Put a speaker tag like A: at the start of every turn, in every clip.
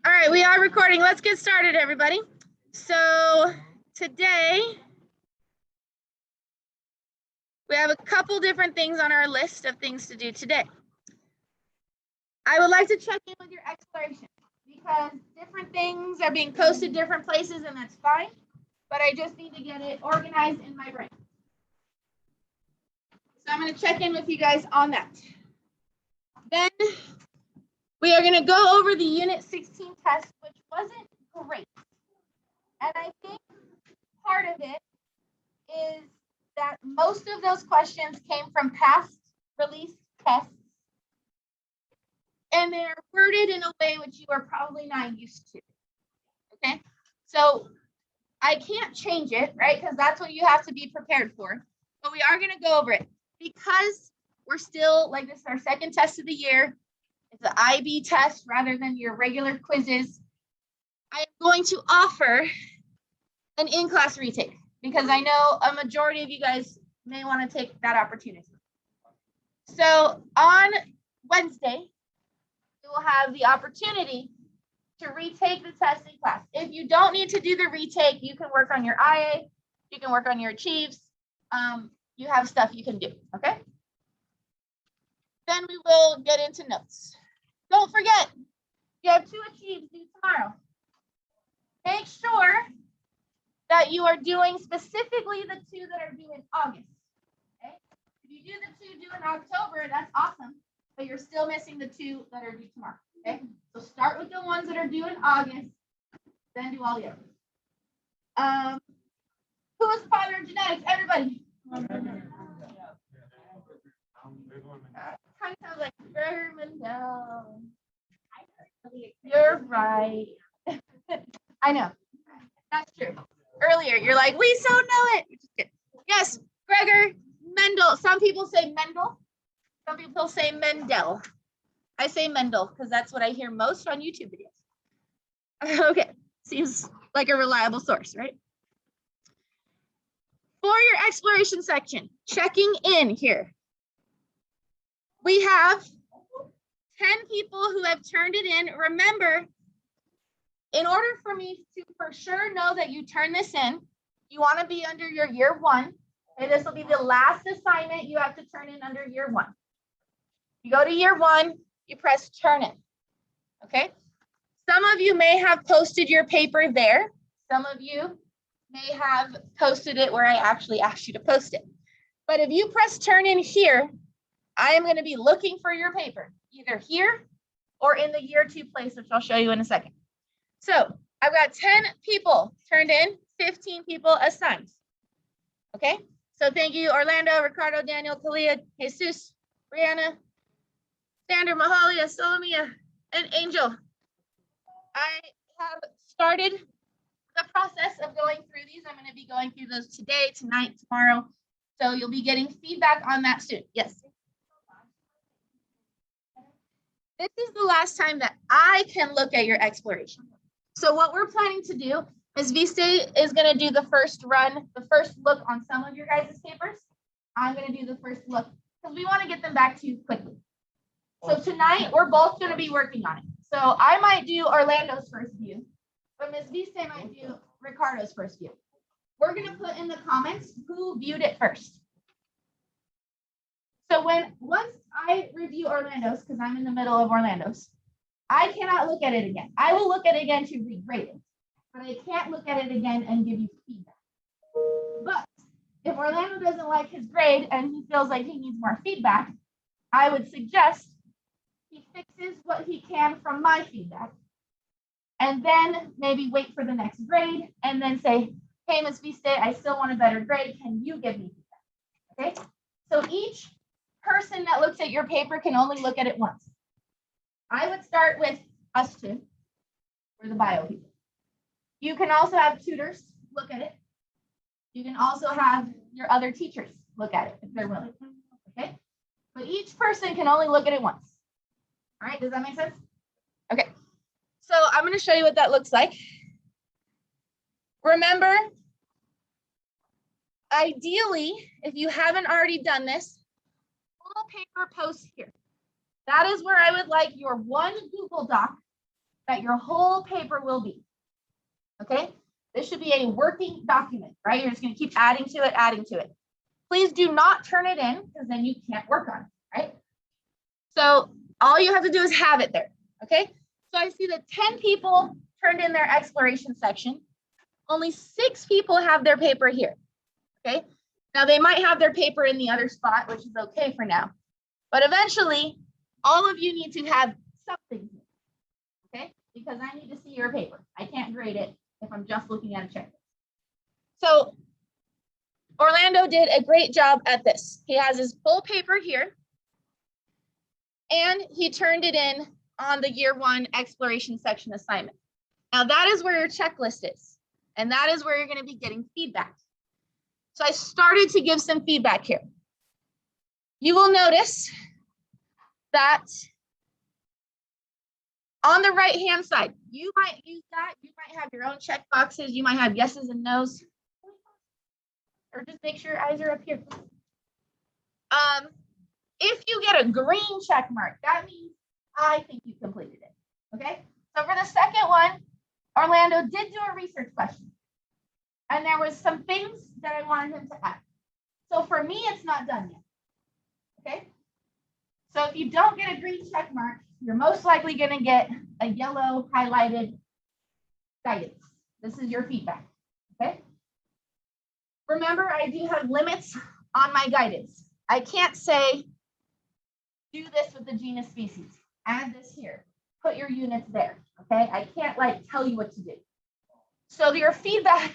A: All right, we are recording. Let's get started, everybody. So today, we have a couple different things on our list of things to do today. I would like to check in with your exploration because different things are being posted different places, and that's fine, but I just need to get it organized in my brain. So I'm going to check in with you guys on that. Then we are going to go over the Unit 16 test, which wasn't great. And I think part of it is that most of those questions came from past released tests. And they're worded in a way which you are probably not used to. Okay, so I can't change it, right? Because that's what you have to be prepared for. But we are going to go over it because we're still, like, this is our second test of the year. It's an IB test rather than your regular quizzes. I am going to offer an in-class retake because I know a majority of you guys may want to take that opportunity. So on Wednesday, you will have the opportunity to retake the test in class. If you don't need to do the retake, you can work on your IA, you can work on your achieves. You have stuff you can do, okay? Then we will get into notes. Don't forget, you have 2 achieves due tomorrow. Make sure that you are doing specifically the 2 that are due in August, okay? If you do the 2 due in October, that's awesome, but you're still missing the 2 that are due tomorrow, okay? So start with the ones that are due in August, then do all the others. Who is the father of genetics? Everybody. Kind of sounds like Gregor Mendel. You're right. I know. That's true. Earlier, you're like, we so know it. Yes, Gregor Mendel. Some people say Mendel. Some people say Mendel. I say Mendel because that's what I hear most on YouTube videos. Okay, seems like a reliable source, right? For your exploration section, checking in here. We have 10 people who have turned it in. Remember, in order for me to for sure know that you turn this in, you want to be under your year 1. And this will be the last assignment you have to turn in under year 1. You go to year 1, you press turn in. Okay. Some of you may have posted your paper there. Some of you may have posted it where I actually asked you to post it. But if you press turn in here, I am going to be looking for your paper, either here or in the year 2 place, which I'll show you in a second. So I've got 10 people turned in, 15 people assigned. Okay, so thank you, Orlando, Ricardo, Daniel, Kalia, Jesus, Brianna, Sander, Mahalia, Solomia, and Angel. I have started the process of going through these. I'm going to be going through those today, tonight, tomorrow. So you'll be getting feedback on that soon. Yes. This is the last time that I can look at your exploration. So what we're planning to do is V-State is going to do the first run, the first look on some of your guys' papers. I'm going to do the first look because we want to get them back to you quickly. So tonight, we're both going to be working on it. So I might do Orlando's first view, but Ms. Viste might do Ricardo's first view. We're going to put in the comments who viewed it first. So once I review Orlando's, because I'm in the middle of Orlando's, I cannot look at it again. I will look at it again to regrade it, but I can't look at it again and give you feedback. But if Orlando doesn't like his grade and he feels like he needs more feedback, I would suggest he fixes what he can from my feedback, and then maybe wait for the next grade and then say, hey, Ms. Viste, I still want a better grade. Can you give me feedback? Okay, so each person that looks at your paper can only look at it once. I would start with us 2 for the bio people. You can also have tutors look at it. You can also have your other teachers look at it if they're willing. Okay, but each person can only look at it once. All right, does that make sense? Okay, so I'm going to show you what that looks like. Remember, ideally, if you haven't already done this, little paper post here. That is where I would like your one Google Doc that your whole paper will be. Okay, this should be a working document, right? You're just going to keep adding to it, adding to it. Please do not turn it in because then you can't work on it, right? So all you have to do is have it there, okay? So I see that 10 people turned in their exploration section. Only 6 people have their paper here, okay? Now they might have their paper in the other spot, which is okay for now. But eventually, all of you need to have something here, okay? Because I need to see your paper. I can't grade it if I'm just looking at a checklist. So Orlando did a great job at this. He has his full paper here, and he turned it in on the year 1 exploration section assignment. Now that is where your checklist is, and that is where you're going to be getting feedback. So I started to give some feedback here. You will notice that on the right-hand side, you might use that. You might have your own check boxes. You might have yeses and nos. Or just make sure your eyes are up here. If you get a green check mark, that means I think you completed it, okay? So for the second one, Orlando did do a research question. And there was some things that I wanted him to add. So for me, it's not done yet, okay? So if you don't get a green check mark, you're most likely gonna get a yellow highlighted guidance. This is your feedback, okay? Remember, I do have limits on my guidance. I can't say, do this with the genus species, add this here, put your units there, okay? I can't like tell you what to do. So your feedback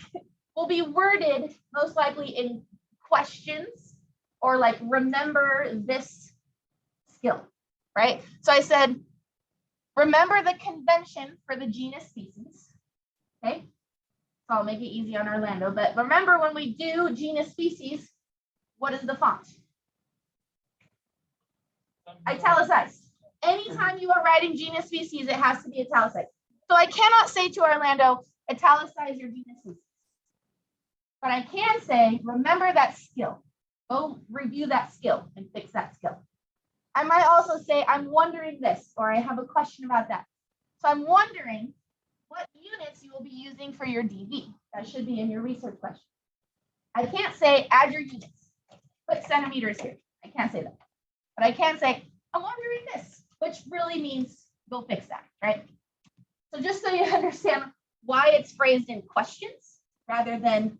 A: will be worded most likely in questions or like, remember this skill, right? So I said, remember the convention for the genus species, okay? So I'll make it easy on Orlando, but remember when we do genus species, what is the font? Italicized. Anytime you are writing genus species, it has to be italicized. So I cannot say to Orlando, italicize your genus species. But I can say, remember that skill. Go review that skill and fix that skill. I might also say, I'm wondering this, or I have a question about that. So I'm wondering what units you will be using for your DV. That should be in your research question. I can't say, add your units. Put centimeters here. I can't say that. But I can say, I'm wondering this, which really means go fix that, right? So just so you understand why it's phrased in questions rather than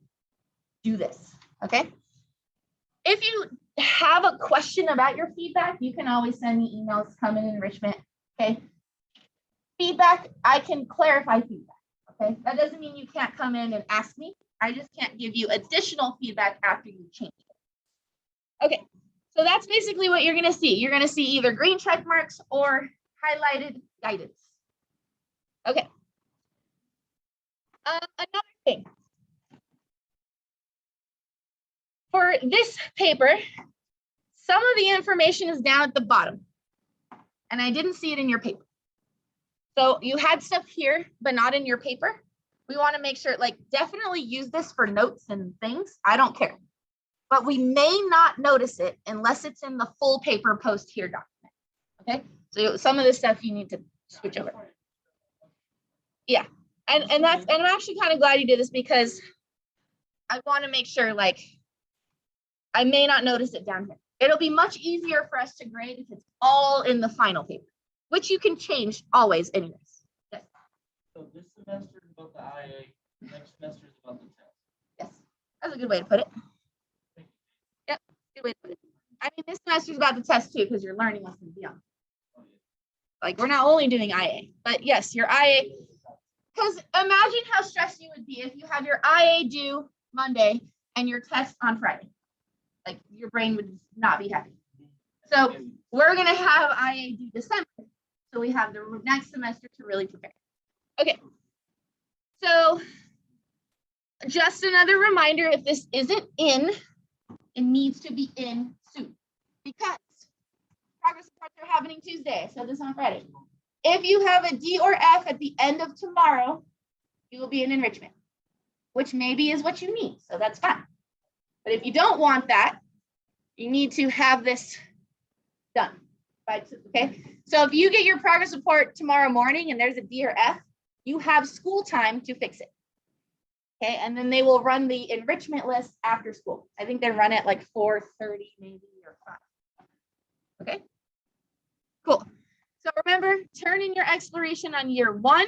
A: do this, okay? If you have a question about your feedback, you can always send me emails, come in enrichment, okay? Feedback, I can clarify feedback, okay? That doesn't mean you can't come in and ask me. I just can't give you additional feedback after you change it. Okay, so that's basically what you're gonna see. You're gonna see either green check marks or highlighted guidance. Okay. Another thing. For this paper, some of the information is down at the bottom, and I didn't see it in your paper. So you had stuff here, but not in your paper. We want to make sure, like, definitely use this for notes and things. I don't care. But we may not notice it unless it's in the full paper post here document. Okay, so some of this stuff you need to switch over. Yeah, and I'm actually kind of glad you did this because I want to make sure, like, I may not notice it down here. It'll be much easier for us to grade if it's all in the final paper, which you can change always anyways. Yes.
B: So this semester is about the IA, next semester is about the test.
A: Yes, that's a good way to put it. Yep, good way to put it. I mean, this semester is about the test too, because you're learning lessons beyond. Like, we're not only doing IA, but yes, your IA, because imagine how stressed you would be if you have your IA due Monday and your test on Friday. Like, your brain would not be happy. So we're gonna have IA due December. So we have the next semester to really prepare. Okay, so just another reminder, if this isn't in, it needs to be in soon because progress reports are happening Tuesday. So this on Friday. If you have a D or F at the end of tomorrow, you will be in enrichment, which maybe is what you need. So that's fine. But if you don't want that, you need to have this done Okay, so if you get your progress report tomorrow morning and there's a D or F, you have school time to fix it. Okay, and then they will run the enrichment list after school. I think they run it like 4:30 maybe or 5. Okay, cool. So remember, turn in your exploration on year 1.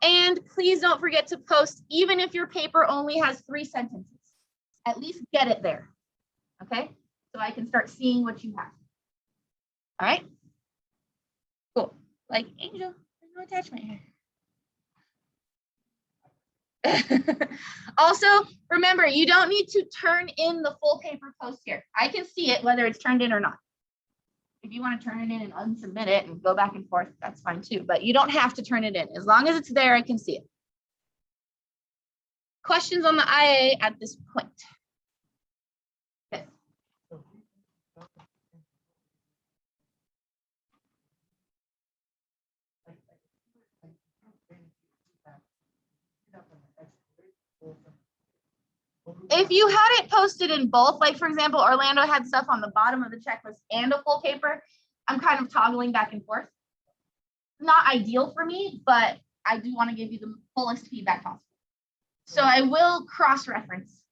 A: And please don't forget to post, even if your paper only has 3 sentences. At least get it there. Okay, so I can start seeing what you have. All right, cool. Like Angel, there's no attachment here. Also, remember, you don't need to turn in the full paper post here. I can see it whether it's turned in or not. If you want to turn it in and unsubmit it and go back and forth, that's fine too, but you don't have to turn it in. As long as it's there, I can see it. Questions on the IA at this point? Yes. If you had it posted in both, like for example, Orlando had stuff on the bottom of the checklist and a full paper, I'm kind of toggling back and forth. Not ideal for me, but I do want to give you the fullest feedback possible. So I will cross-reference,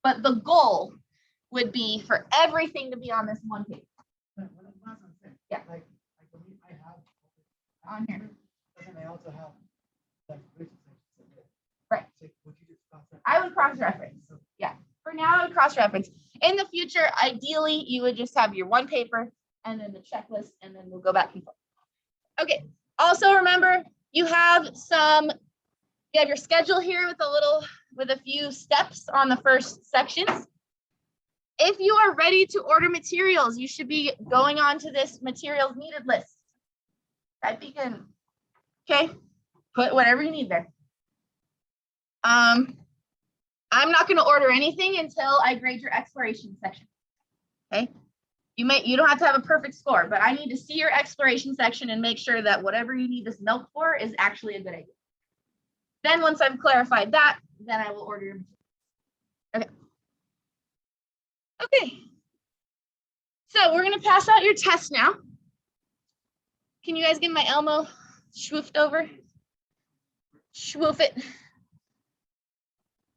A: but the goal would be for everything to be on this one page. Yeah. On here.
C: And I also have
A: right. I would cross-reference. Yeah. For now, I would cross-reference. In the future, ideally, you would just have your one paper and then the checklist, and then we'll go back and forth. Okay. Also, remember, you have your schedule here with a few steps on the first sections. If you are ready to order materials, you should be going on to this materials needed list. Type in, okay, put whatever you need there. I'm not going to order anything until I grade your exploration section. Okay, you don't have to have a perfect score, but I need to see your exploration section and make sure that whatever you need this milk for is actually a good idea. Then once I've clarified that, then I will order your materials. Okay. Okay. So we're going to pass out your test now. Can you guys give my Elmo swoofed over? Swoof it.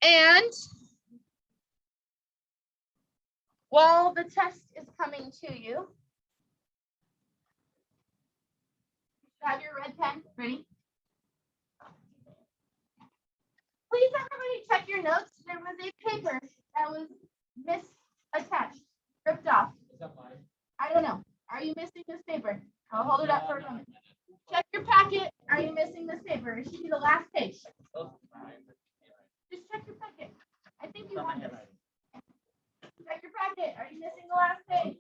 A: And while the test is coming to you, have your red pen ready. Please, everybody, check your notes. There was a paper that was misattached, ripped off. I don't know. Are you missing this paper? I'll hold it up for a moment. Check your packet. Are you missing this paper? It should be the last page. Just check your packet. I think you want this. Check your packet. Are you missing the last page?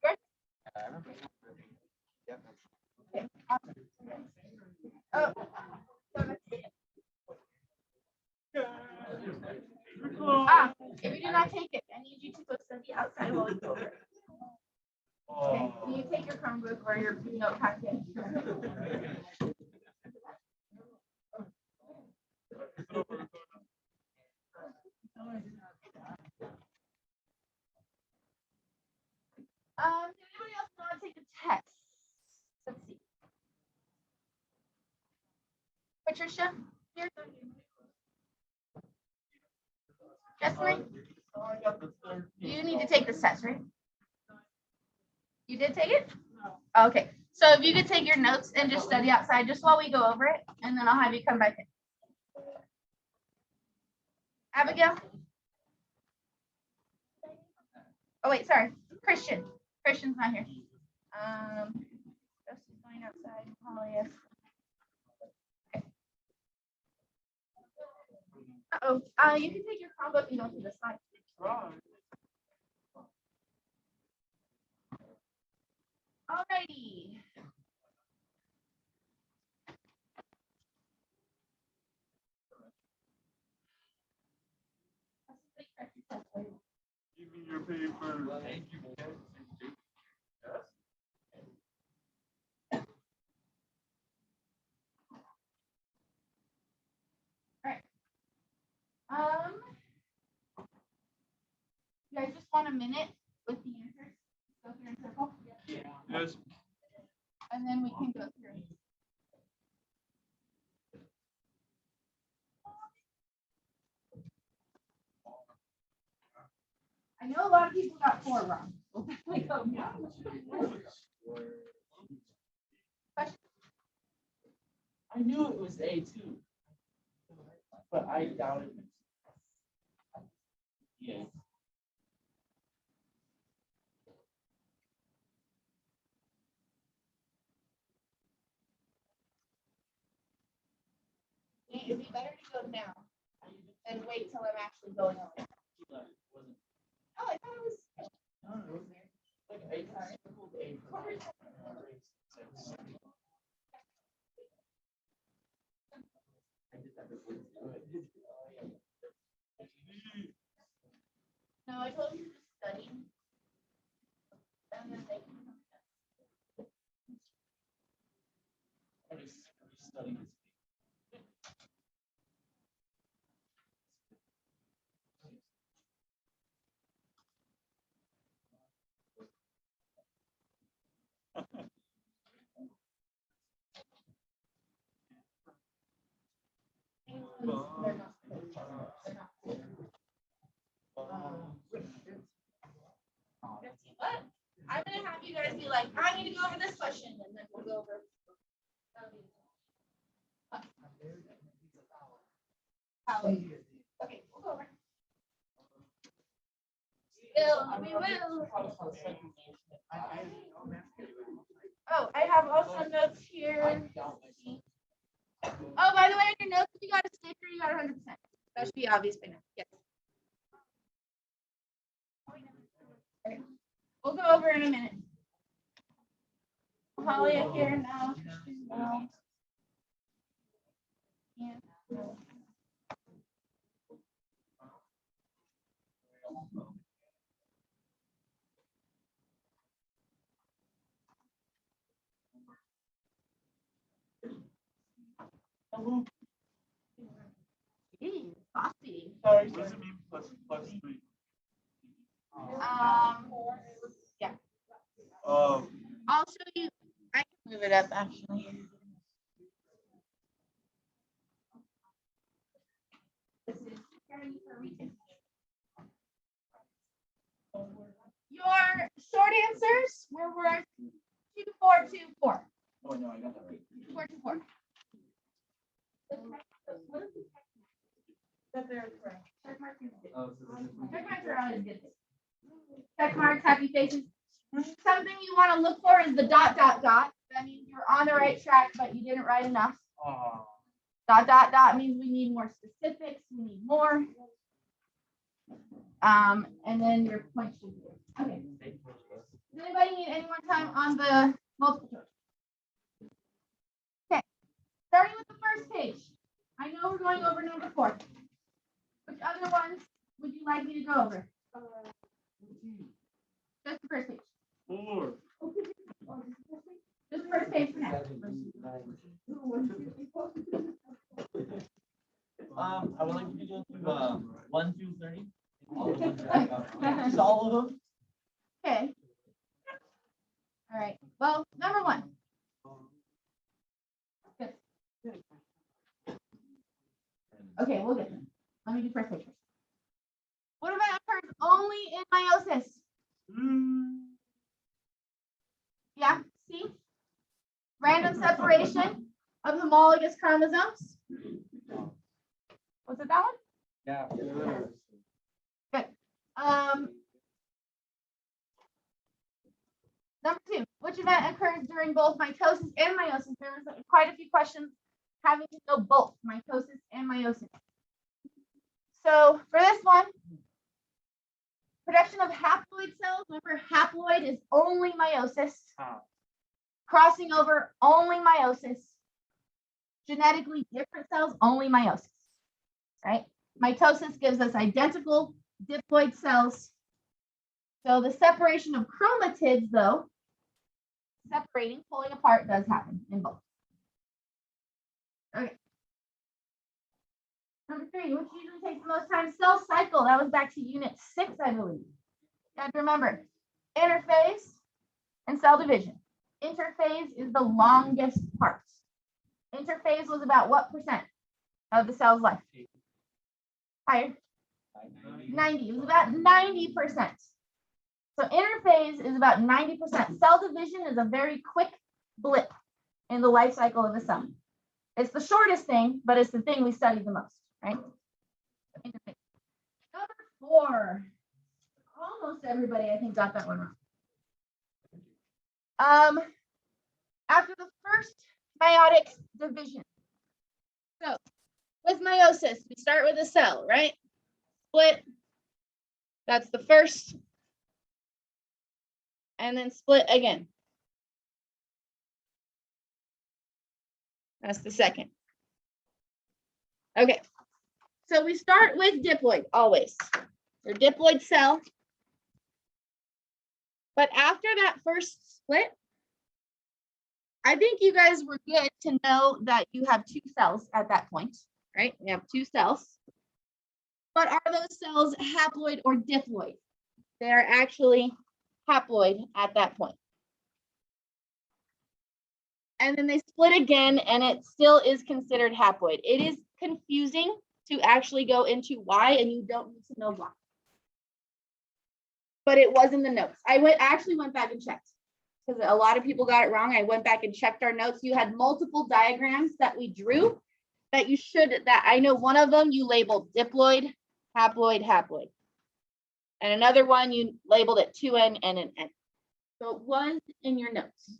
A: Okay. Oh. If you do not take it, I need you to go study outside while we go over it. Okay, can you take your Chromebook or your note packet? Anybody else want to take a test? Let's see. Patricia, here. Jessamine, you need to take this test, right? You did take it? Okay. So if you could take your notes and just study outside just while we go over it, and then I'll have you come back in. Abigail? Oh, wait, sorry. Christian. Christian's not here. Joseph's going outside. Holly is. Okay. Uh-oh. You can take your Chromebook and go to the side. Alrighty.
C: Give me your paper. Thank you.
A: All right. You guys just want a minute with the answers? Go through in circle,
C: Yes.
A: and then we can go through. I know a lot of people got 4 wrong.
B: I knew it was A2, but I doubted it. Yeah.
A: It'd be better to go now than wait till I'm actually going over.
B: Wasn't.
A: Oh, I thought it was.
B: No, it wasn't. Like I circled A. I did that before.
A: No, I told you to study. And then they can.
B: I just studied this.
A: What? I'm gonna have you guys be like, I need to go over this question, and then we'll go over. Okay, we'll go over. We will. Oh, I have also notes here. Oh, by the way, in your notes, if you got a sticker, you got 100%. That should be obvious by now. Yes. Okay. We'll go over in a minute. Holly up here now. Yeah. Saucy.
C: What does it mean plus 3?
A: Yeah.
C: Um,
A: I'll show you. I can move it up actually. This is your short answers were worth 2424.
B: Oh no, I got that right.
A: 2424. Check marks are always good. Check marks, happy faces. Something you want to look for is the ... That means you're on the right track, but you didn't write enough. ... means we need more specifics. We need more. And then your point should be there. Okay. Does anybody need any more time on the multiple choice? Okay. Starting with the first page. I know we're going over number 4. Which other ones would you like me to go over? Just the first page.
C: 4.
A: Just the first page for now.
B: I would like you to go through 1 through 30. All of them.
A: Okay. All right. Well, number 1. Good. Okay, we'll get them. Let me do first page. What about occurs only in meiosis? Yeah, see? Random separation of homologous chromosomes. Was it that one?
B: Yeah.
A: Good. Number 2, which event occurs during both mitosis and meiosis? There was quite a few questions having to know both mitosis and meiosis. So for this one, production of haploid cells. Remember, haploid is only meiosis. Crossing over, only meiosis. Genetically different cells, only meiosis. Right? Mitosis gives us identical diploid cells. So the separation of chromatids, though, separating, pulling apart, does happen in both. Okay. Number 3, which usually takes the most time, cell cycle. That was back to unit 6, I believe. And remember, interphase and cell division. Interphase is the longest part. Interphase was about what percent of the cell's life? Higher? 90. It was about 90%. So interphase is about 90%. Cell division is a very quick blip in the life cycle of a cell. It's the shortest thing, but it's the thing we study the most, right? Interphase. Number 4. Almost everybody, I think, got that one wrong. After the first meiotic division. So with meiosis, we start with a cell, right? Split. That's the first. And then split again. That's the second. Okay. So we start with diploid always. Or diploid cell. But after that first split, I think you guys were good to know that you have 2 cells at that point, right? We have 2 cells. But are those cells haploid or diploid? They are actually haploid at that point. And then they split again, and it still is considered haploid. It is confusing to actually go into why, and you don't need to know why. But it was in the notes. I actually went back and checked because a lot of people got it wrong. I went back and checked our notes. You had multiple diagrams that we drew that I know one of them you labeled diploid, haploid, haploid. And another one you labeled it 2N and an N. So it was in your notes.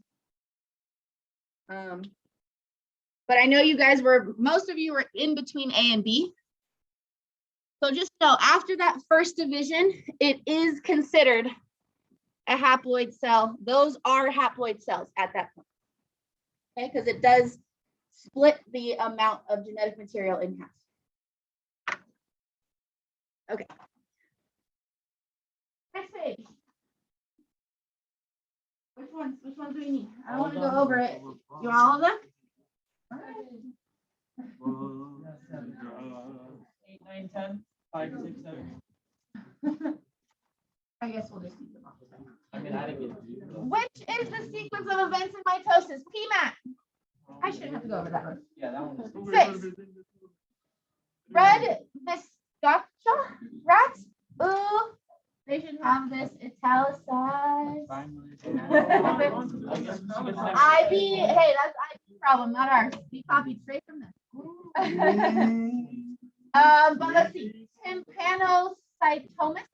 A: But I know you guys most of you were in between A and B. So just know after that first division, it is considered a haploid cell. Those are haploid cells at that point. Okay, because it does split the amount of genetic material in half. Okay. Next page. Which ones do we need? I don't want to go over it. You want all of them? All right.
B: 8, 9, 10, 5, 6, 7.
A: I guess we'll just keep them all.
B: I mean, I didn't get.
A: Which is the sequence of events in mitosis? PMAT. I shouldn't have to go over that one.
B: Yeah, that one was.
A: 6. Red viscacha rats. Ooh, they should have this italicized. IB, hey, that's IB problem, not ours. We copied straight from them. But let's see. Tympanocytomas.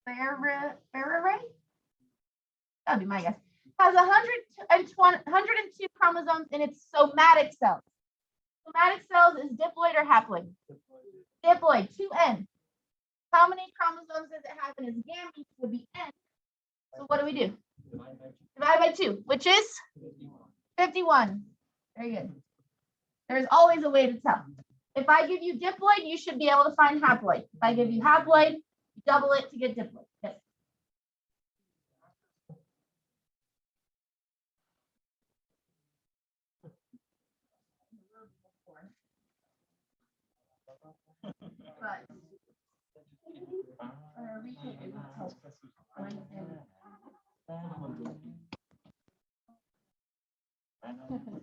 A: Ferrari? That'd be my guess. Has 102 chromosomes in its somatic cells. Somatic cells is diploid or haploid? Diploid, 2N. How many chromosomes does it have in its gametes would be N? So what do we do? Divide by 2, which is 51. Very good. There's always a way to tell. If I give you diploid, you should be able to find haploid. If I give you haploid, you double it to get diploid. Yes.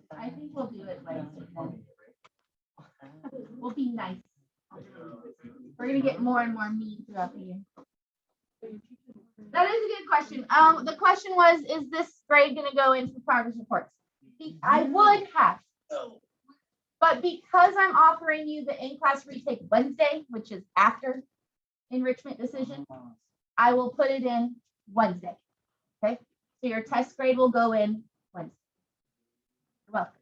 A: But I think we'll do it like we'll be nice. We're gonna get more and more mean throughout the year. That is a good question. The question was, is this grade gonna go into the progress reports? I would have. But because I'm offering you the in-class retake Wednesday, which is after enrichment decision, I will put it in Wednesday. Okay, so your test grade will go in Wednesday. You're welcome.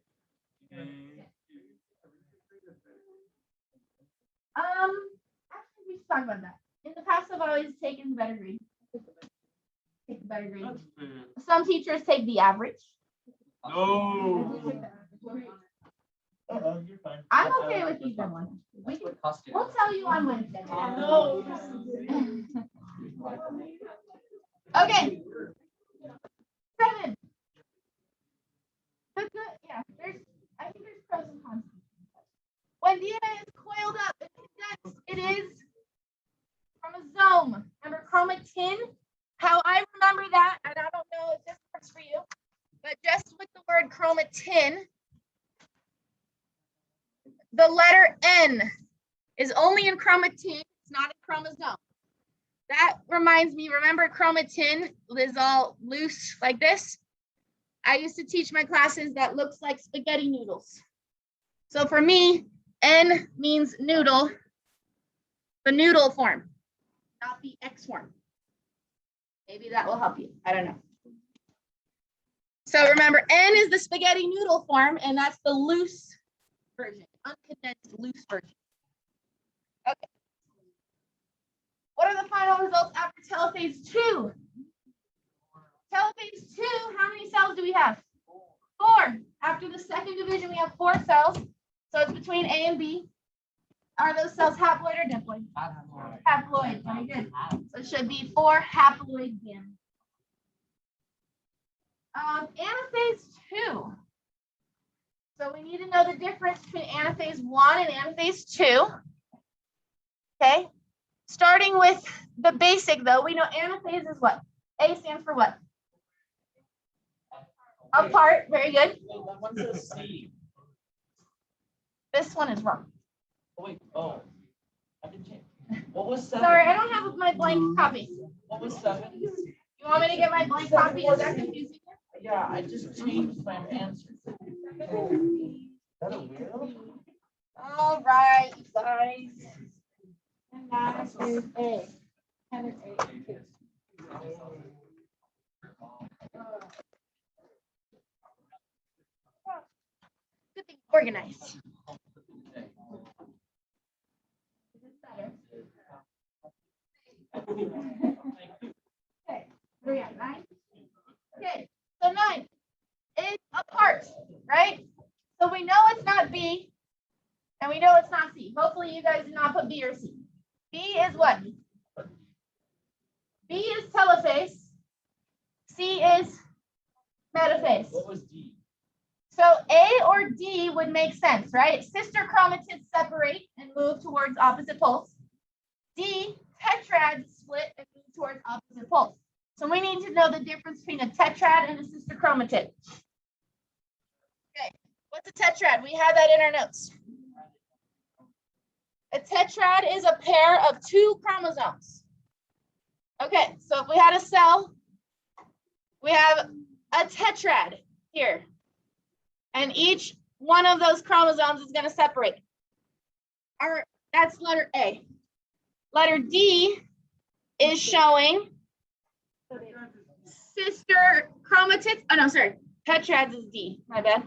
A: Actually, we should talk about that. In the past, I've always taken the better grade. Take the better grade. Some teachers take the average.
C: No.
B: You're fine.
A: I'm okay with either one. We'll tell you on Wednesday.
B: No.
A: Okay. 7. Yeah, I think there's pros and cons. When DNA is coiled up and condensed, it is Chromosome. Remember chromatin? How I remember that, and I don't know if this works for you, but just with the word chromatin, the letter N is only in chromatin, it's not in chromosome. That reminds me, remember chromatin is all loose like this? I used to teach my classes that looks like spaghetti noodles. So for me, N means noodle, the noodle form, not the X form. Maybe that will help you. I don't know. So remember, N is the spaghetti noodle form, and that's the loose version, uncondensed loose version. Okay. What are the final results after telophase 2? Telophase 2, how many cells do we have? 4. After the second division, we have 4 cells. So it's between A and B. Are those cells haploid or diploid? Haploid. Very good. So it should be 4 haploid gametes. Anaphase 2. So we need to know the difference between anaphase 1 and anaphase 2. Okay. Starting with the basic, though, we know anaphase is what? A stands for what? Apart. Very good.
B: That one says C.
A: This one is wrong.
B: Oh, wait. Oh. I can change. What was 7?
A: Sorry, I don't have my blank copy.
B: What was 7?
A: You want me to get my blank copy? Is that confusing?
B: Yeah, I just changed my answer. Is that a wheel?
A: All right, you guys. And that is A. And it's A. Good thing organized. Is this better? Okay, where are we at? 9? Okay, so 9 is apart, right? So we know it's not B, and we know it's not C. Hopefully you guys did not put B or C. B is what? B is telophase. C is metaphase.
B: What was D?
A: So A or D would make sense, right? Sister chromatids separate and move towards opposite poles. D, tetrads split and move towards opposite poles. So we need to know the difference between a tetrad and a sister chromatid. Okay, what's a tetrad? We have that in our notes. A tetrad is a pair of 2 chromosomes. Okay, so if we had a cell, we have a tetrad here. And each one of those chromosomes is going to separate. That's letter A. Letter D is showing sister chromatids. Oh, no, sorry. Tetrads is D. My bad.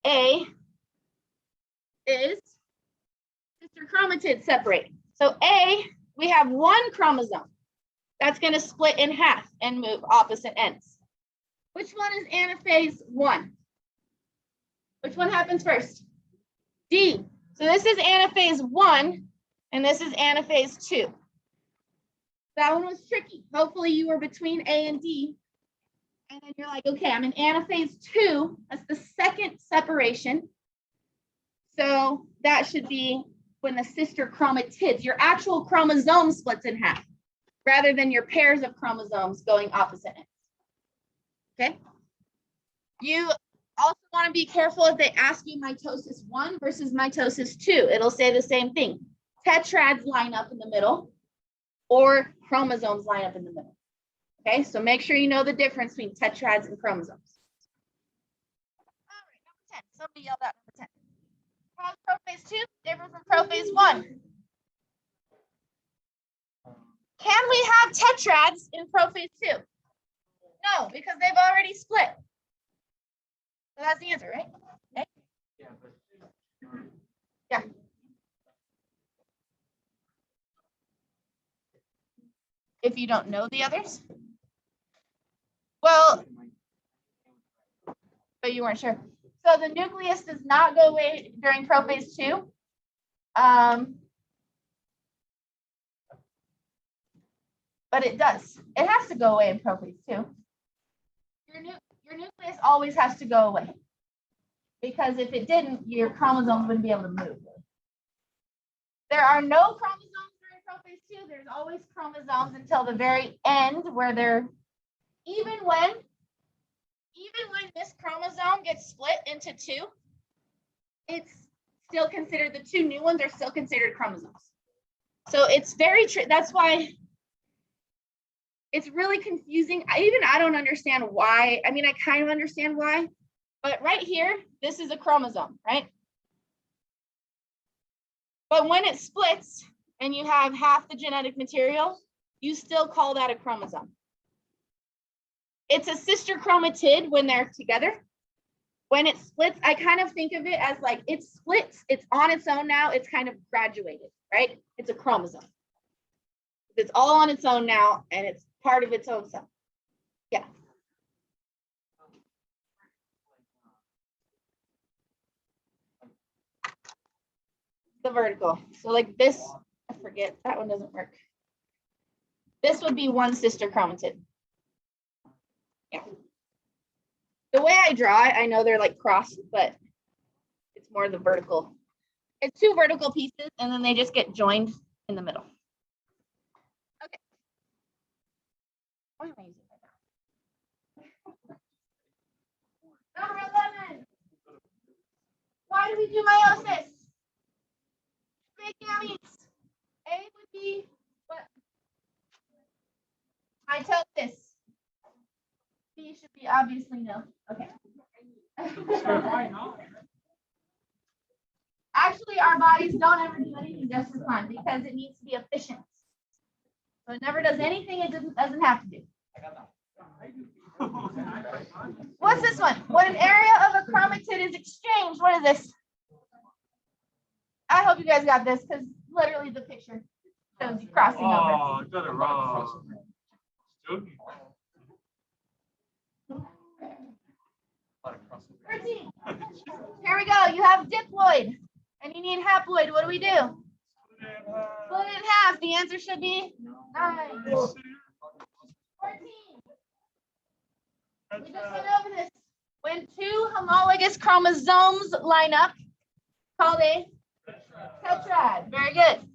A: A is sister chromatids separate. So A, we have 1 chromosome that's going to split in half and move opposite ends. Which one is anaphase 1? Which one happens first? D. So this is anaphase 1, and this is anaphase 2. That one was tricky. Hopefully you were between A and D. And then you're like, okay, I'm in anaphase 2. That's the second separation. So that should be when the sister chromatids, your actual chromosome splits in half, rather than your pairs of chromosomes going opposite ends. Okay? You also want to be careful if they ask you mitosis 1 versus mitosis 2. It'll say the same thing. Tetrads line up in the middle, or chromosomes line up in the middle. Okay, so make sure you know the difference between tetrads and chromosomes. All right, number 10. Somebody yelled out number 10. How's prophase 2 different from prophase 1? Can we have tetrads in prophase 2? No, because they've already split. So that's the answer, right? Okay. Yeah. If you don't know the others? Well, but you weren't sure. So the nucleus does not go away during prophase 2. But it does. It has to go away in prophase 2. Your nucleus always has to go away, because if it didn't, your chromosomes wouldn't be able to move. There are no chromosomes during prophase too, there's always chromosomes until the very end where they're, even when this chromosome gets split into two, it's still considered, the two new ones are still considered chromosomes. So it's very true. That's why it's really confusing. I don't understand why. I mean, I kind of understand why, but right here, this is a chromosome, right? But when it splits and you have half the genetic material, you still call that a chromosome. It's a sister chromatid when they're together. When it splits, I kind of think of it as like it splits, it's on its own now, it's kind of graduated, right? It's a chromosome. It's all on its own now, and it's part of its own cell. Yeah. The vertical. So like this, I forget, that one doesn't work. This would be one sister chromatid. Yeah. The way I draw it, I know they're like crossed, but it's more the vertical. It's two vertical pieces, and then they just get joined in the middle. Okay. What am I using right now? Number 11. Why do we do meiosis? Big gametes. A would be what? Mitosis. B should be obviously no. Okay.
C: Why not?
A: Actually, our bodies don't ever do anything just for fun because it needs to be efficient. So it never does anything it doesn't have to do. What's this one? When an area of a chromatid is exchanged, what is this? I hope you guys got this because literally the picture shows you crossing over.
C: Oh, I got it wrong. Joking.
A: 13. Here we go. You have diploid and you need haploid. What do we do? Split it in half. The answer should be 9. 14. We just went over this. When two homologous chromosomes line up, called a tetrad. Very good.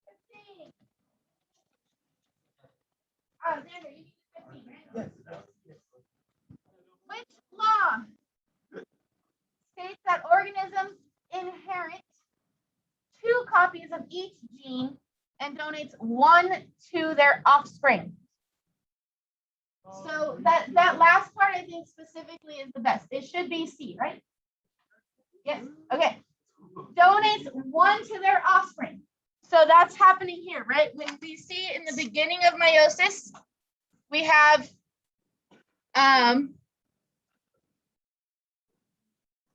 A: 15. Oh, Xander, you need 15, right? Which law states that organisms inherit 2 copies of each gene and donates 1 to their offspring? So that last part, I think specifically is the best. It should be C, right? Yes. Okay. Donates 1 to their offspring. So that's happening here, right? When we see in the beginning of meiosis, we have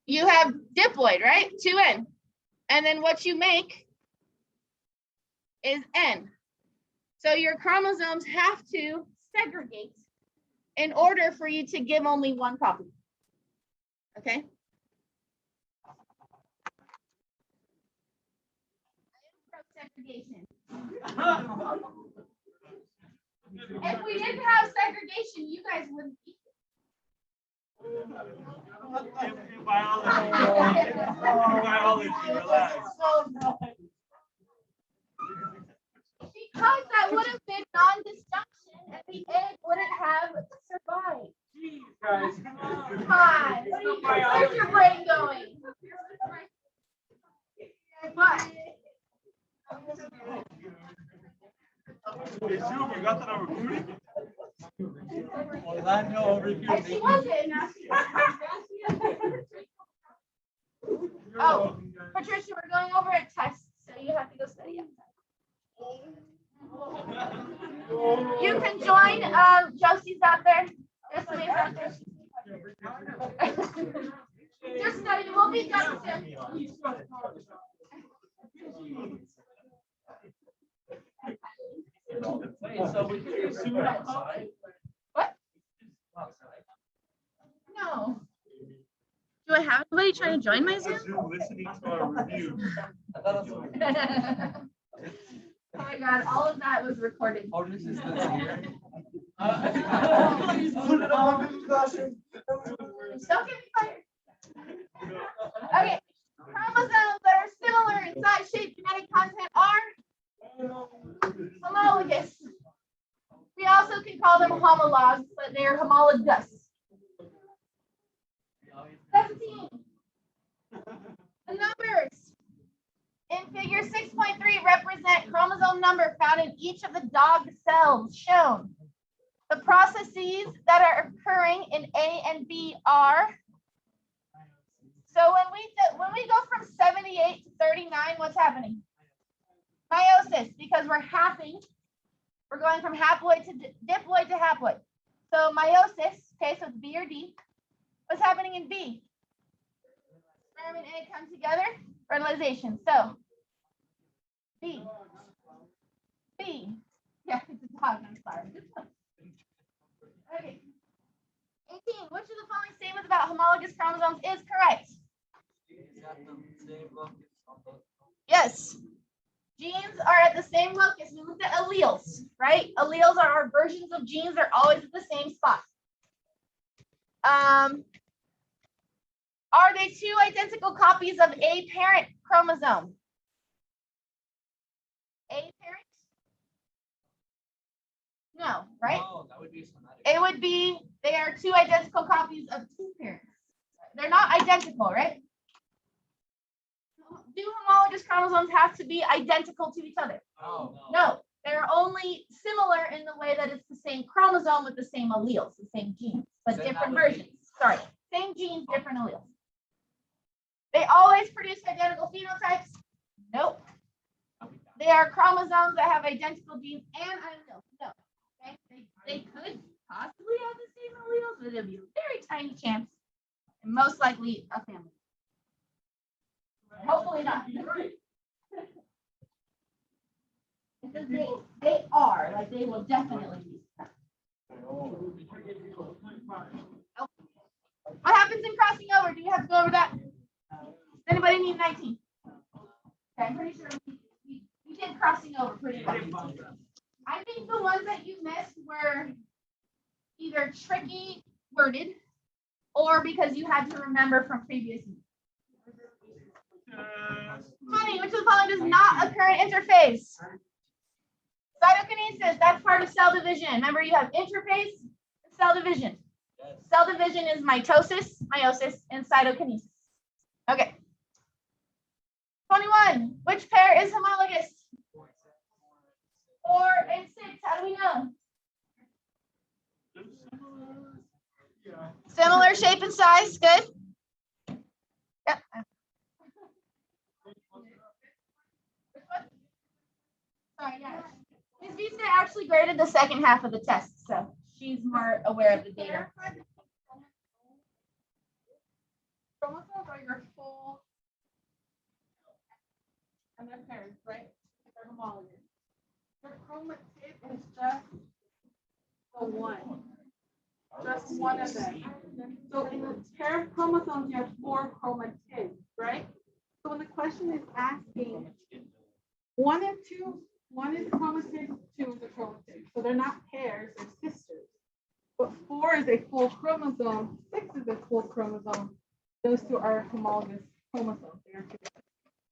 A: you have diploid, right? 2N. And then what you make is N. So your chromosomes have to segregate in order for you to give only 1 copy. Okay? Segregation. If we didn't have segregation, you guys wouldn't be.
C: In biology, relax.
A: Because that would have been non-disjunction and the egg wouldn't have survived.
C: Jeez, guys.
A: Come on. Where's your brain going? What?
C: Hey, Zoom, you got that on recruiting? Orlando over here.
A: And she wasn't. Oh, Patricia, we're going over a test, so you have to go study outside. You can join. Josie's out there. Josie's out there. Just study. We'll be done soon.
C: So we can do Zoom outside.
A: What? No. Do I have anybody trying to join my Zoom?
C: Zoom listening to our review.
A: Oh my God, all of that was recorded.
C: Oh, this is the
A: Don't get me fired. Okay, chromosomes that are size, shape, genetic content are homologous. We also can call them homologs, but they are homologous. 17. The numbers in figure 6.3 represent chromosome number found in each of the dog cells shown. The processes that are occurring in A and B are, so when we go from 78 to 39, what's happening? Meiosis, because we're halving. We're going from haploid to diploid to haploid. So meiosis, okay, so it's B or D. What's happening in B? Sperm and egg come together, fertilization. So B. Yeah, it's a dog, I'm sorry. Okay. 18. Which of the following statements about homologous chromosomes is correct? Yes. Genes are at the same locus. We looked at alleles, right? Alleles are our versions of genes. They're always at the same spot. Are they two identical copies of a parent chromosome? A parent? No, right?
B: No, that would be somatic.
A: It would be, they are two identical copies of two parents. They're not identical, right? Do homologous chromosomes have to be identical to each other? No, they're only similar in the way that it's the same chromosome with the same alleles, the same genes, but
B: Same
A: different
B: allele.
A: versions. Sorry, same genes, different alleles. They always produce identical phenotypes? Nope. They are chromosomes that have identical genes and alleles. No. Okay? They could possibly have the same alleles, but it'll be a very tiny chance, and most likely a family. Hopefully not. Because they are, like they will definitely be. What happens in crossing over? Do we have to go over that? Does anybody need 19? Okay, I'm pretty sure we did crossing over pretty well. I think the ones that you missed were either tricky worded or because you had to remember from previous years. 20, which of the following does not occur in interphase? Cytokinesis, that's part of cell division. Remember, you have interphase and cell division. Cell division is mitosis, meiosis, and cytokinesis. Okay. 21, which pair is homologous? 4 and 6, how do we know? Similar shape and size, good. Yep. Sorry, yeah. Ms. Vista actually graded the second half of the test, so she's more aware of the data.
D: Chromosomes are your full, and their parents, right? They're homologous. Your chromatid is just the one. Just one of them. So in a pair of chromosomes, you have 4 chromatids, right? So when the question is asking 1 and 2, 1 is a chromatid, 2 is a chromatid. So they're not pairs, they're sisters. But 4 is a full chromosome, 6 is a full chromosome. Those two are homologous chromosomes. They are together.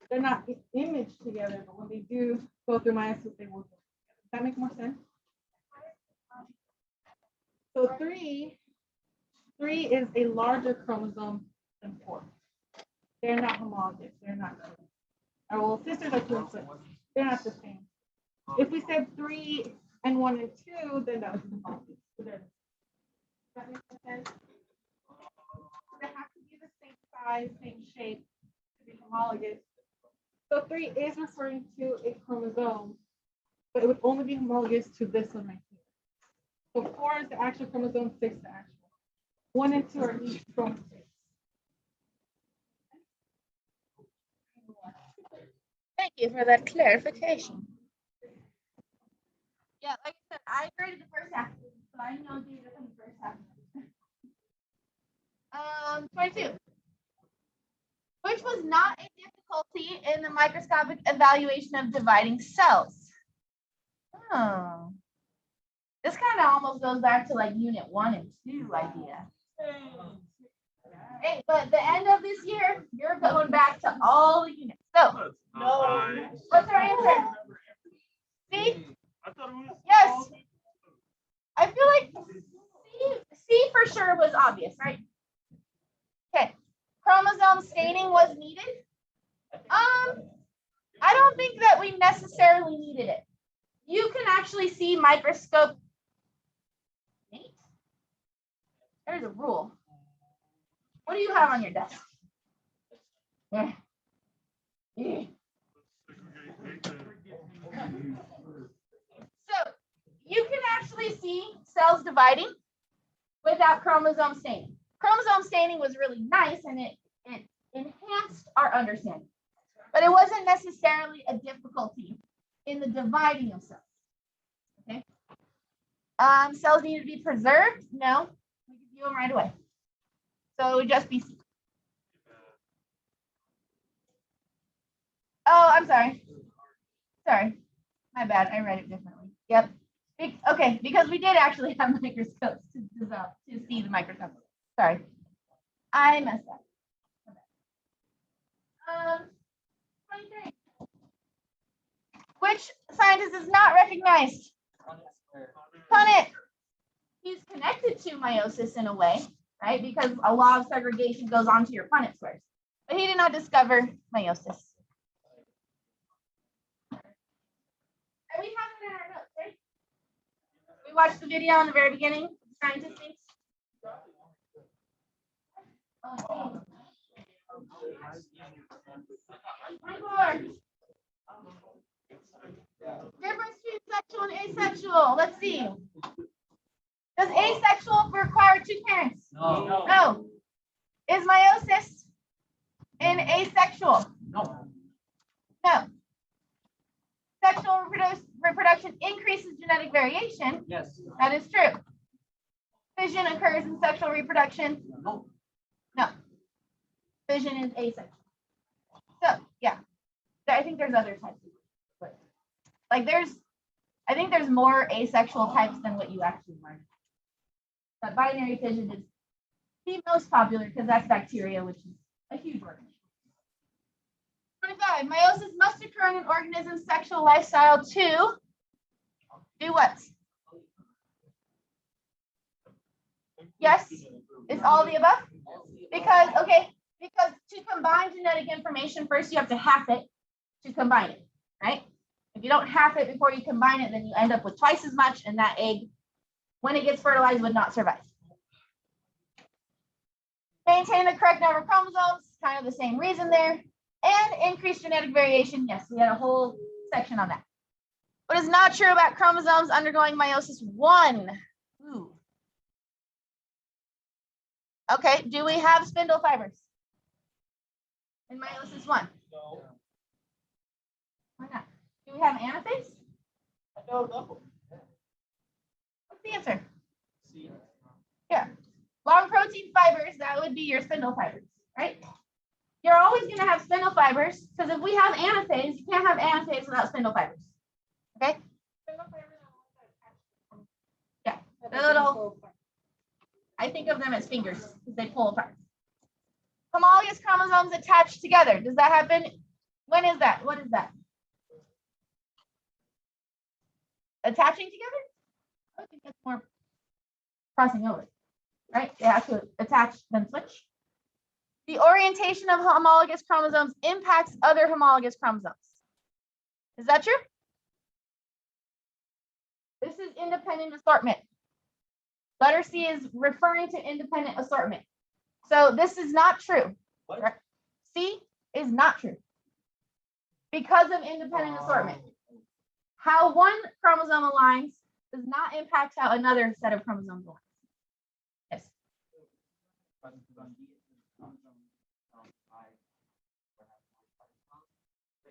D: They're not imaged together, but when they do go through meiosis, they will go together. Does that make more sense? So 3 is a larger chromosome than 4. They're not homologous. They're not. Well, sisters are twins, but they're not the same. If we said 3 and 1 and 2, then that would be homologous. So does that make sense? They have to be the same size, same shape to be homologous. So 3 is referring to a chromosome, but it would only be homologous to this one right here. So 4 is the actual chromosome, 6 the actual. 1 and 2 are each chromosomes.
A: Thank you for that clarification. Yeah, like I said, I graded the first half, so I know data from the first half. 22. Which was not a difficulty in the microscopic evaluation of dividing cells? Oh. This kind of almost goes back to like unit 1 and 2 idea. Hey, but the end of this year, you're going back to all the units. So
C: That's not nice.
A: what's our answer? C?
C: I thought it was.
A: Yes. I feel like C for sure was obvious, right? Okay. Chromosome staining was needed. I don't think that we necessarily needed it. You can actually see microscope. Nate, there's a rule. What do you have on your desk? Yeah. Yeah. So you can actually see cells dividing without chromosome staining. Chromosome staining was really nice and it enhanced our understanding, but it wasn't necessarily a difficulty in the dividing of cells. Okay. Cells need to be preserved? No, we can view them right away. So it would just be C. Oh, I'm sorry. Sorry, my bad. I read it differently. Yep. Okay, because we did actually have microscopes to see the microscope. Sorry, I messed up. 23. Which scientist is not recognized? Punnett. He's connected to meiosis in a way, right? Because a law of segregation goes onto your Punnett squares. But he did not discover meiosis. And we have it in our notes, right? We watched the video in the very beginning. Scientist thinks. Difference between sexual and asexual. Let's see. Does asexual require two parents?
B: No.
A: No. Is meiosis in asexual?
B: No.
A: No. Sexual reproduction increases genetic variation.
B: Yes.
A: That is true. Fission occurs in sexual reproduction.
B: No.
A: No. Fission is asexual. So yeah, I think there's other types. Like I think there's more asexual types than what you actually learn. But binary fission is the most popular because that's bacteria, which is a huge organism. 25. Meiosis must occur in an organism's sexual lifestyle to do what? Yes, it's all of the above. Because to combine genetic information, first you have to half it to combine it, right? If you don't half it before you combine it, then you end up with twice as much, and that egg, when it gets fertilized, would not survive. Maintain the correct number of chromosomes, kind of the same reason there. And increase genetic variation. Yes, we had a whole section on that. What is not true about chromosomes undergoing meiosis 1? Ooh. Okay, do we have spindle fibers in meiosis 1?
B: No.
A: Why not? Do we have anaphase?
B: I don't know.
A: What's the answer?
B: See.
A: Yeah. Long protein fibers, that would be your spindle fibers, right? You're always going to have spindle fibers because if we have anaphase, you can't have anaphase without spindle fibers. Okay? Yeah. The little, I think of them as fingers because they pull apart. Homologous chromosomes attached together. Does that happen? When is that? What is that? Attaching together? I think that's more crossing over, right? They have to attach then switch. The orientation of homologous chromosomes impacts other homologous chromosomes. Is that true? This is independent assortment. Letter C is referring to independent assortment. So this is not true.
B: What?
A: C is not true because of independent assortment. How one chromosome aligns does not impact how another set of chromosomes aligns. Yes.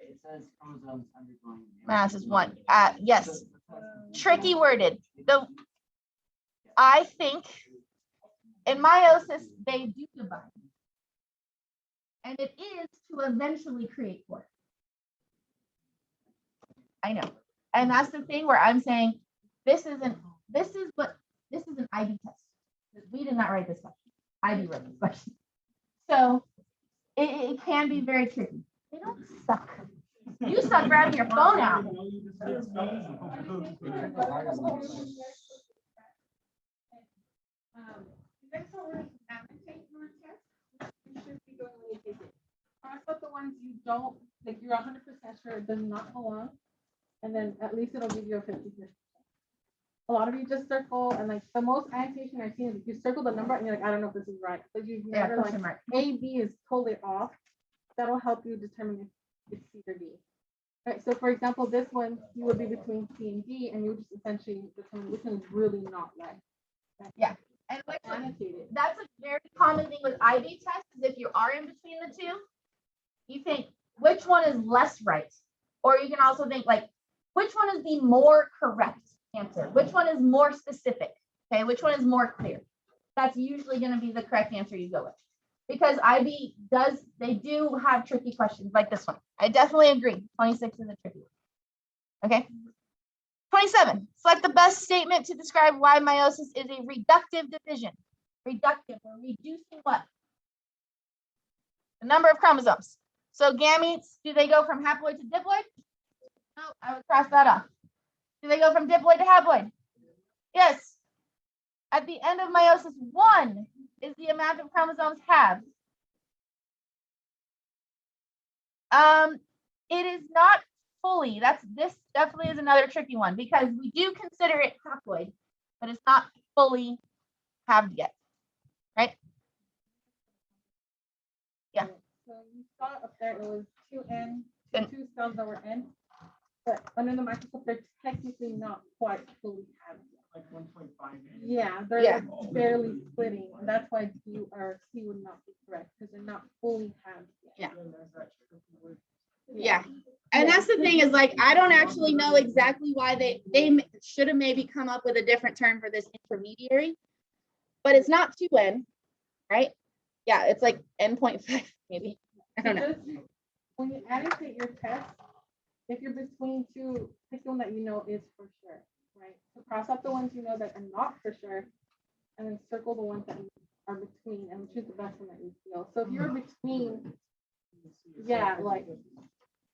B: It says chromosomes undergoing.
A: This is 1. Yes. Tricky worded. I think in meiosis they do divide, and it is to eventually create 4. I know, and that's the thing where I'm saying this is an IB test. We did not write this question. IB wrote this question, so it can be very tricky. They don't suck. You suck grabbing your phone out.
D: Next one, we're annotate your test. You should be doing when you take it. Cross out the ones you don't, like you're 100% sure it does not belong, and then at least it'll give you a 50%. A lot of you just circle, and like the most annotation I've seen is you circle the number and you're like, I don't know if this is right, but you've
A: Yeah,
D: never
A: question
D: like
A: mark.
D: A, B is totally off. That'll help you determine if it's C or D. Right, so for example, this one, you would be between C and D, and you would just essentially determine which one is really not right.
A: Yeah. And which one?
D: Annotate it.
A: That's a very common thing with IB tests is if you are in between the two, you think which one is less right? Or you can also think like, which one is the more correct answer? Which one is more specific? Okay, which one is more clear? That's usually going to be the correct answer you go with. Because IB does, they do have tricky questions like this one. I definitely agree. 26 is a tricky one. Okay. 27, select the best statement to describe why meiosis is a reductive division. Reductive, or reducing what? The number of chromosomes. So gametes, do they go from haploid to diploid? No, I would cross that off. Do they go from diploid to haploid? Yes. At the end of meiosis, 1 is the amount of chromosomes have. It is not fully, this definitely is another tricky one because we do consider it haploid, but it's not fully halved yet, right? Yeah.
D: So you saw up there, it was 2N,
A: And-
D: two cells that were N, but under the microscope, they're technically not quite fully halved yet.
C: Like 1.5.
D: Yeah, they're
A: Yeah.
D: like barely splitting, and that's why D or C would not be correct, because they're not fully halved yet.
A: Yeah. And that's the thing is like, I don't actually know exactly why they should have maybe come up with a different term for this intermediary, but it's not 2N, right? Yeah, it's like N.5 maybe. I don't know.
D: Just when you annotate your test, if you're between two, pick the one that you know is for sure, right? So cross out the ones you know that are not for sure, and then circle the ones that are between, and choose the best one that you feel. So if you're between, yeah, like,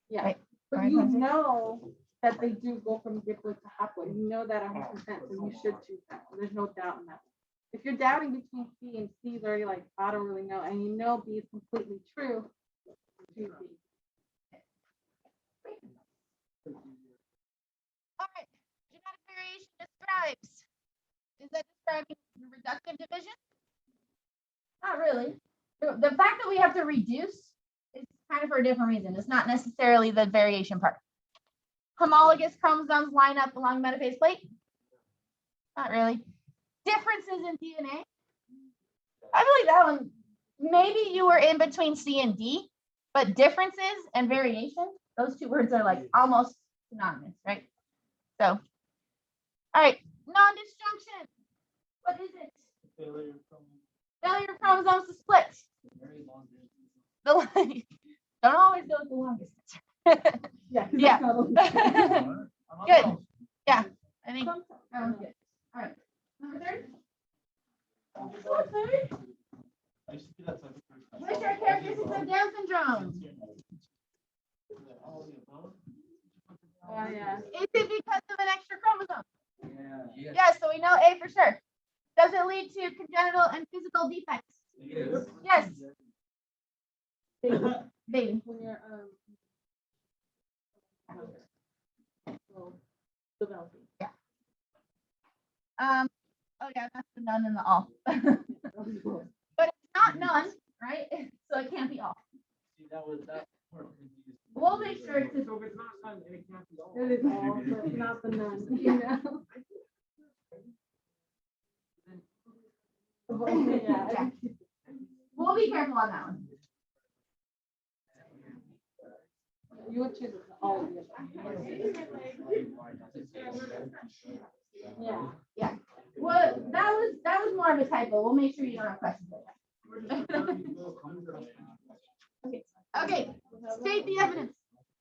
D: yeah,
A: Right.
D: but you know that they do go from diploid to haploid. You know that 100%, so you should choose that. There's no doubt in that. If you're doubting between C and C is already like, I don't really know, and you know B is completely true, choose B.
A: All right. Genetic variation describes. Is that describing reductive division? Not really. The fact that we have to reduce is kind of for a different reason. It's not necessarily the variation part. Homologous chromosomes line up along metaphase plate? Not really. Differences in DNA? I believe that one. Maybe you were in between C and D, but differences and variation, those two words are like almost synonymous, right? So, all right, non-disjunction. What is it? Failure of chromosomes to split. The line. Don't always go with the longest answer.
D: Yeah.
A: Yeah. Good. Yeah, I think that one's good. All right. Number 30. Which are characteristics of Down syndrome?
D: Oh, yeah.
A: Is it because of an extra chromosome? Yes, so we know A for sure. Does it lead to congenital and physical defects? Yes. Baby.
D: When you're developing.
A: Oh yeah, that's the none and the all. But it's not none, right? So it can't be all. We'll make sure it's
C: So if it's not none, then it can't be all.
D: It is all, but not the none, you know? Yeah.
A: We'll be careful on that one.
D: You would choose all of the Yeah.
A: Yeah. Well, that was more of a typo. We'll make sure you don't have questions like that. Okay. State the evidence.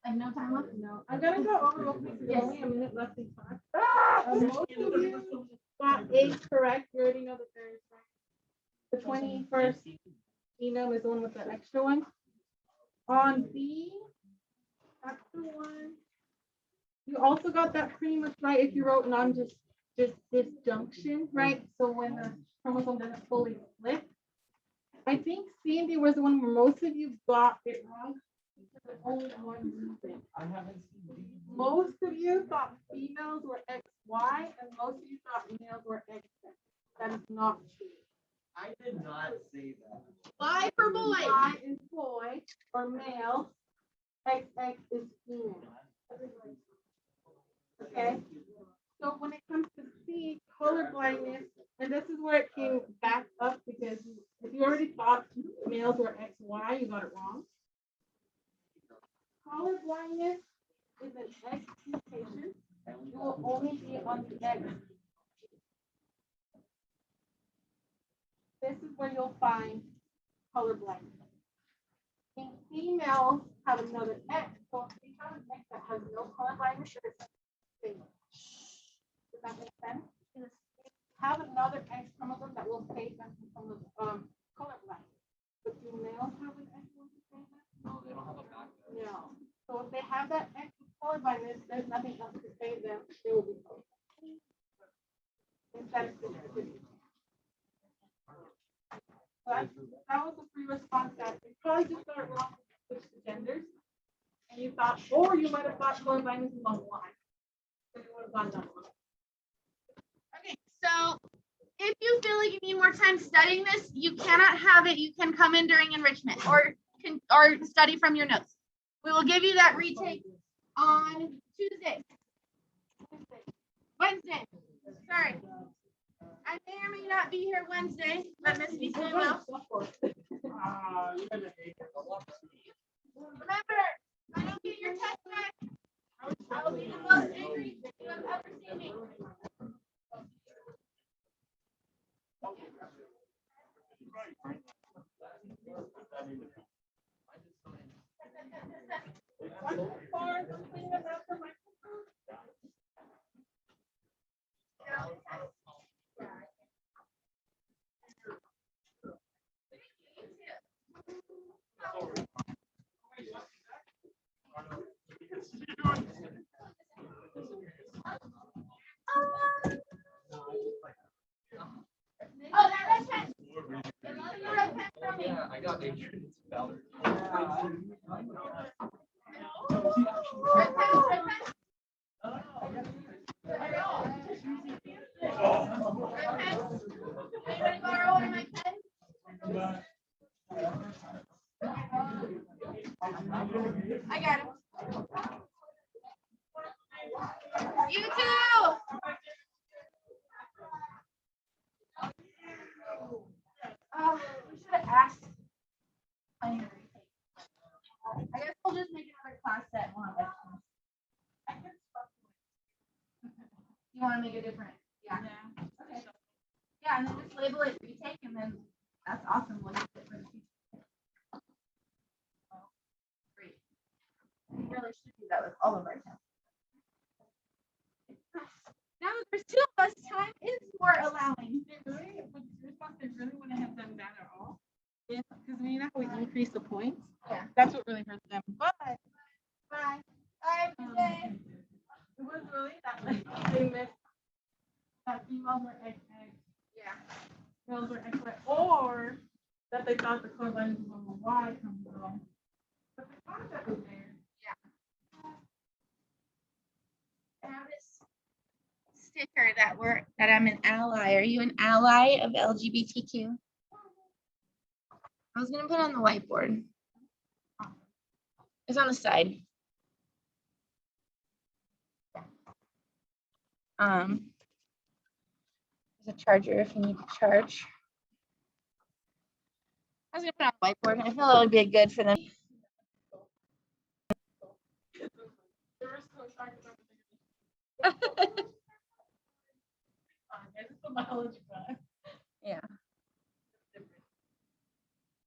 A: I have no time left.
D: No, I'm gonna go over real quick. There's
A: Yes.
D: only a minute left in class.
A: Ah!
D: Most of you got A correct. You already know that there's the 21st genome is the one with the extra one. On B, chapter 1, you also got that pretty much right if you wrote disjunction, right? So when the chromosome doesn't fully split. I think Sandy was the one where most of you got it wrong. Because there's only one reason.
C: I haven't seen these.
D: Most of you thought females were XY and most of you thought males were XX. That is not true.
C: I did not say that.
A: Y for boy.
D: Y is boy or male. XX is female. Okay. So when it comes to C, color blindness, and this is where it came back up because if you already thought males were XY, you got it wrong. Color blindness is an X mutation. You will only be on the X. This is where you'll find color blindness. And females have another X. So if you have an X that has no color blindness, it's female. Does that make sense? Have another X chromosome that will save them from the color blindness. But do males have an X one to save them?
C: No, they don't have a back.
D: No. So if they have that X color blindness, there's nothing else to save them. They will be color. Instead of sensitivity. So that was the free response that you probably just got it wrong with the genders. And you thought, or you might have thought color blindness was on Y. So you would have gone down.
A: Okay, so if you feel like you need more time studying this, you cannot have it. You can come in during enrichment or study from your notes. We will give you that retake on Tuesday. Wednesday. Sorry. I may or may not be here Wednesday, but Miss Beasley will. Remember, I don't get your test back. I will be the most angry that you have ever seen me. Oh, that red pen. The red pen from me.
C: Yeah, I got Adrian's Valerie.
A: Red pen, red pen. Anybody borrow one of my pens? I got him. You too. We should have asked. I guess we'll just make another class set and we'll have extras. You want to make a different? Yeah. Okay. Yeah, and then just label it retake, and then that's awesome. We'll use it for the future. Great. We really should do that with all of our tests. Now that there's two of us, time is more allowing.
D: They really wouldn't have done that at all. Because we know we increase the points.
A: Yeah.
D: That's what really hurts them. But
A: Bye. Bye. Have a good day.
D: it was really that like they missed that females were XX,
A: Yeah.
D: males were XY, or that they thought the color line was on the Y chromosome. But they thought that was there.
A: I have this sticker that I'm an ally. Are you an ally of LGBTQ? I was gonna put it on the whiteboard. It's on the side. There's a charger if you need to charge. I was gonna put it on the whiteboard. I feel it would be good for them.
D: It's a biology class.